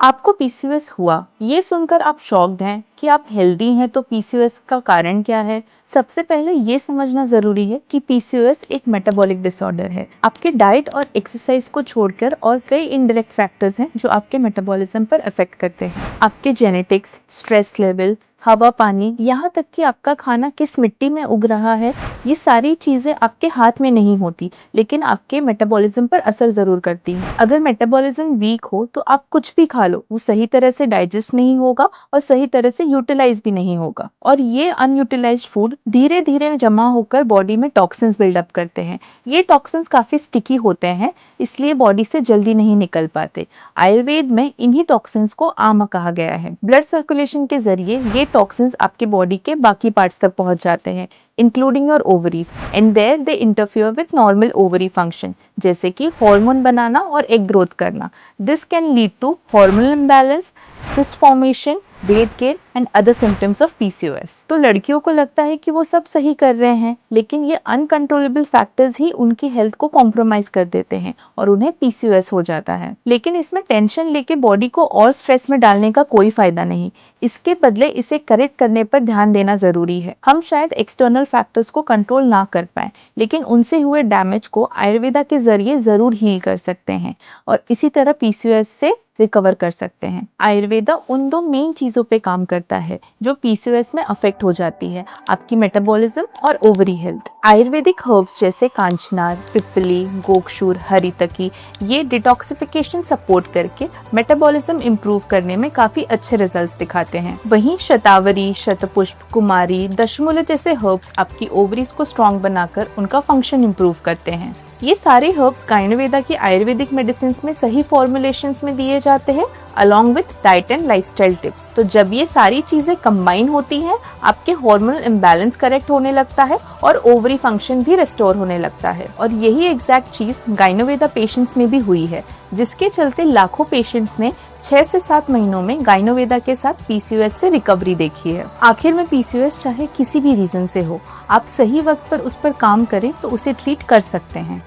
आपको पीसीओएस हुआ, ये सुनकर आप शॉक्ड हैं कि आप हेल्दी हैं, तो पीसीओएस का कारण क्या है? सबसे पहले ये समझना जरूरी है कि पीसीओएस एक मेटाबॉलिक डिसऑर्डर है। आपके डाइट और एक्सरसाइज को छोड़कर और कई इनडायरेक्ट फैक्टर्स हैं जो आपके मेटाबॉलिज्म पर अफेक्ट करते हैं। आपके जेनेटिक्स, स्ट्रेस लेवल, हवा, पानी, यहाँ तक कि आपका खाना किस मिट्टी में उग रहा है, ये सारी चीजें आपके हाथ में नहीं होती, लेकिन आपके मेटाबॉलिज्म पर असर जरूर करती हैं। अगर मेटाबॉलिज्म वीक हो तो आप कुछ भी खा लो, वो सही तरह से डाइजेस्ट नहीं होगा और सही तरह से यूटिलाइज भी नहीं होगा, और ये अनयूटिलाइज्ड फूड धीरे धीरे जमा होकर बॉडी में टॉक्सिन्स बिल्डअप करते हैं। ये टॉक्सिन्स काफी स्टिकी होते हैं, इसलिए बॉडी से जल्दी नहीं निकल पाते। आयुर्वेद में इन्हीं टॉक्सिन्स को आमा कहा गया है। ब्लड सर्कुलेशन के जरिए ये टॉक्सिन्स आपके बॉडी के बाकी पार्ट्स तक पहुंच जाते हैं, including your ovaries, and there they interfere with normal ovary function, जैसे कि हार्मोन बनाना और एग ग्रोथ करना। This can lead to hormonal imbalance, cyst formation, weight gain and other symptoms of PCOS. तो लड़कियों को लगता है कि वो सब सही कर रहे हैं, लेकिन ये अनकंट्रोलेबल फैक्टर्स ही उनकी हेल्थ को कॉम्प्रोमाइज कर देते हैं और उन्हें पीसीओएस हो जाता है। लेकिन इसमें टेंशन लेके बॉडी को और स्ट्रेस में डालने का कोई फायदा नहीं। इसके बदले इसे करेक्ट करने पर ध्यान देना जरूरी है। हम शायद एक्सटर्नल फैक्टर्स को कंट्रोल ना कर पाए, लेकिन उनसे हुए डैमेज को आयुर्वेदा के जरिए जरूर हील कर सकते हैं और इसी तरह पीसीओएस से रिकवर कर सकते हैं। आयुर्वेदा उन दो मेन चीजों पे काम करता है जो पीसीओएस में अफेक्ट हो जाती है, आपकी मेटाबॉलिज्म और ओवरी हेल्थ। आयुर्वेदिक हर्ब्स जैसे कांचनार, पिप्पली, गोक्षूर, हरितकी, ये डिटॉक्सिफिकेशन सपोर्ट करके मेटाबॉलिज्म इंप्रूव करने में काफी अच्छे रिजल्ट्स दिखाते हैं। वहीं शतावरी, शतपुष्प, कुमारी, दशमूल जैसे हर्ब्स आपकी ओवरीज को स्ट्रॉन्ग बनाकर उनका फंक्शन इंप्रूव करते हैं। ये सारे हर्ब्स गायनोवेदा की आयुर्वेदिक मेडिसिन में सही फॉर्मुलेशंस में दिए जाते हैं, along with diet and lifestyle tips. तो जब ये सारी चीजें कंबाइन होती हैं, आपके हार्मोनल इम्बैलेंस करेक्ट होने लगता है और ओवरी फंक्शन भी रिस्टोर होने लगता है। और यही एग्जैक्ट चीज गायनोवेदा पेशेंट्स में भी हुई है, जिसके चलते लाखों पेशेंट्स ने 6 से 7 महीनों में गायनोवेदा के साथ पीसीओएस से रिकवरी देखी है। आखिर में पीसीओएस चाहे किसी भी रीजन से हो, आप सही वक्त पर उस पर काम करें तो उसे ट्रीट कर सकते हैं।